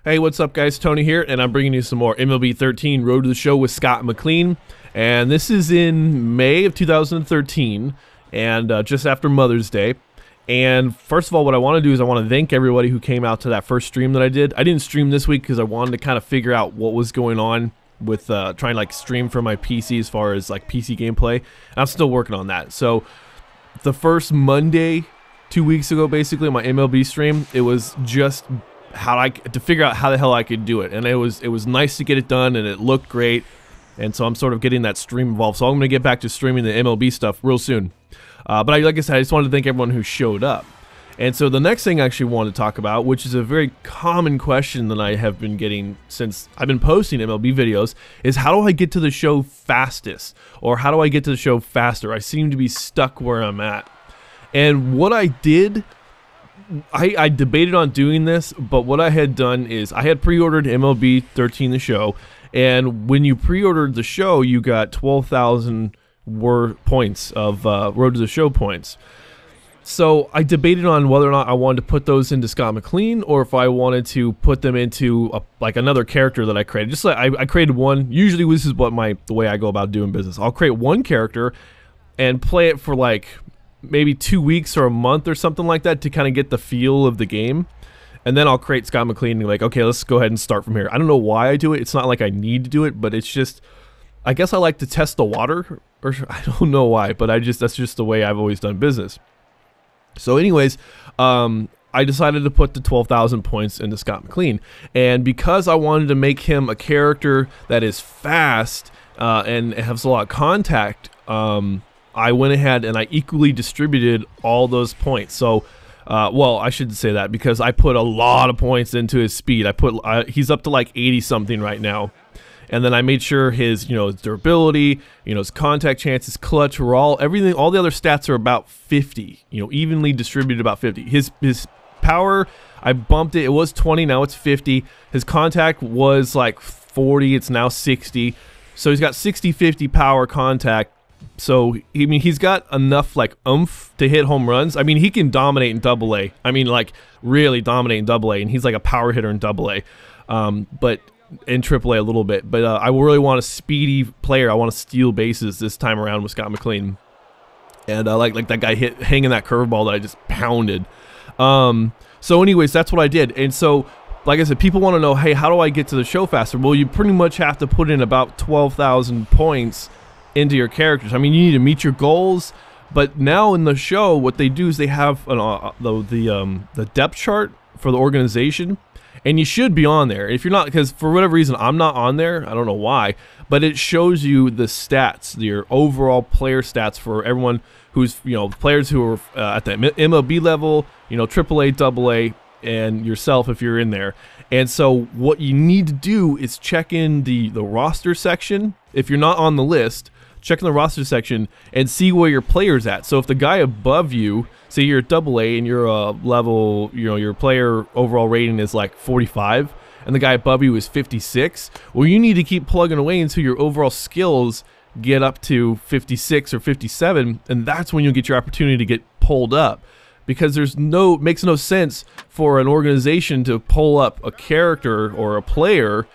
Hey, what's up guys? Tony here, and I'm bringing you some more MLB 13 Road to the Show with Scott McLean. And this is in May of 2013, and just after Mother's Day. And first of all, what I want to do is I want to thank everybody who came out to that first stream that I did. I didn't stream this week because I wanted to kind of figure out what was going on with trying to like stream from my PC as far as like PC gameplay. And I'm still working on that. So the first Monday 2 weeks ago, basically, my MLB stream, it was just to figure out how the hell I could do it. And it was nice to get it done, and it looked great. And so I'm sort of getting that stream involved. So I'm going to get back to streaming the MLB stuff real soon. But like I said, I just wanted to thank everyone who showed up. And so the next thing I actually want to talk about, which is a very common question that I have been getting since I've been posting MLB videos, is how do I get to the show fastest? Or how do I get to the show faster? I seem to be stuck where I'm at. And what I did, I debated on doing this, but what I had done is I had pre-ordered MLB 13 the show, and when you pre-ordered the show, you got 12,000 points of Road to the Show points. So I debated on whether or not I wanted to put those into Scott McLean, or if I wanted to put them into like another character that I created. Just like I created one. Usually this is what the way I go about doing business. I'll create one character and play it for like maybe 2 weeks or a month or something like that to kind of get the feel of the game. And then I'll create Scott McLean and be like, okay, let's go ahead and start from here. I don't know why I do it. It's not like I need to do it, but it's just, I guess I like to test the water, or I don't know why, but that's just the way I've always done business. So anyways, I decided to put the 12,000 points into Scott McLean. And because I wanted to make him a character that is fast and has a lot of contact, I went ahead and I equally distributed all those points. So, well, I shouldn't say that because I put a lot of points into his speed. He's up to like 80 something right now. And then I made sure his, his durability, his contact chance, his clutch, all the other stats are about 50, evenly distributed about 50. His power, I bumped it. It was 20, now it's 50. His contact was like 40, it's now 60. So he's got 60-50 power contact. So, I mean, he's got enough, like, oomph to hit home runs. I mean, he can dominate in Double-A. I mean, like, really dominate in Double-A, and he's like a power hitter in Double-A. But in Triple-A a little bit. But I really want a speedy player. I want to steal bases this time around with Scott McLean. And like that guy hanging that curveball that I just pounded. So anyways, that's what I did. And so, like I said, people want to know, hey, how do I get to the show faster? Well, you pretty much have to put in about 12,000 points into your characters. I mean, you need to meet your goals, but now in the show, what they do is they have the depth chart for the organization, and you should be on there. If you're not, because for whatever reason I'm not on there, I don't know why, but it shows you the stats, your overall player stats for everyone who's players who are at the MLB level, AAA, AA, and yourself if you're in there. And so what you need to do is check in the roster section. If you're not on the list, check in the roster section and see where your player's at. So if the guy above you, say you're at AA and your level, your player overall rating is like 45, and the guy above you is 56, well, you need to keep plugging away until your overall skills get up to 56 or 57, and that's when you'll get your opportunity to get pulled up. Because it makes no sense for an organization to pull up a character or a player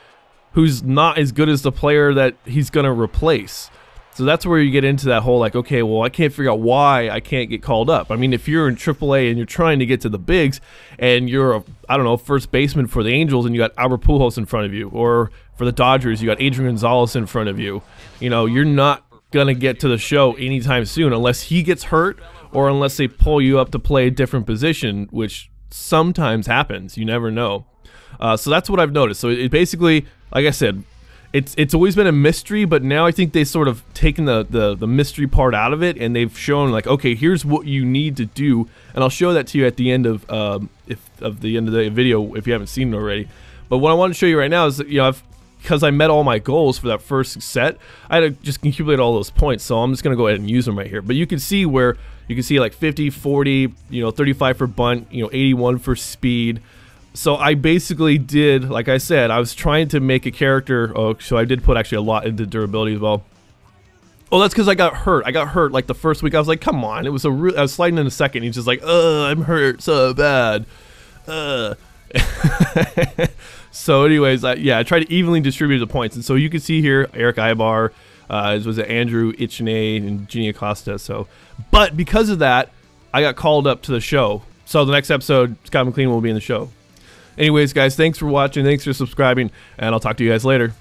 who's not as good as the player that he's going to replace. So that's where you get into that whole like, okay, well, I can't figure out why I can't get called up. I mean, if you're in AAA and you're trying to get to the bigs and you're I don't know, first baseman for the Angels and you got Albert Pujols in front of you, or for the Dodgers, you got Adrian Gonzalez in front of you, you're not going to get to the show anytime soon unless he gets hurt or unless they pull you up to play a different position, which sometimes happens. You never know. So that's what I've noticed. So it basically, like I said, it's always been a mystery, but now I think they sort of taken the mystery part out of it, and they've shown like, okay, here's what you need to do, and I'll show that to you at the end of the end of the video if you haven't seen it already. But what I want to show you right now is that because I met all my goals for that first set, I had to just accumulate all those points. So I'm just gonna go ahead and use them right here. But you can see where you can see like 50, 40, 35 for bunt, 81 for speed. So I basically did, like I said, I was trying to make a character. Oh, so I did put actually a lot into durability as well. Oh, that's because I got hurt. I got hurt like the first week. I was like, come on. It was I was sliding in a second. He's just like, I'm hurt so bad. So anyways, yeah, I tried to evenly distribute the points. And so you can see here, Eric Ibar, was it Andrew Ichine and Ginny Acosta. So, but because of that, I got called up to the show. So the next episode, Scott McLean will be in the show. Anyways, guys, thanks for watching. Thanks for subscribing. And I'll talk to you guys later.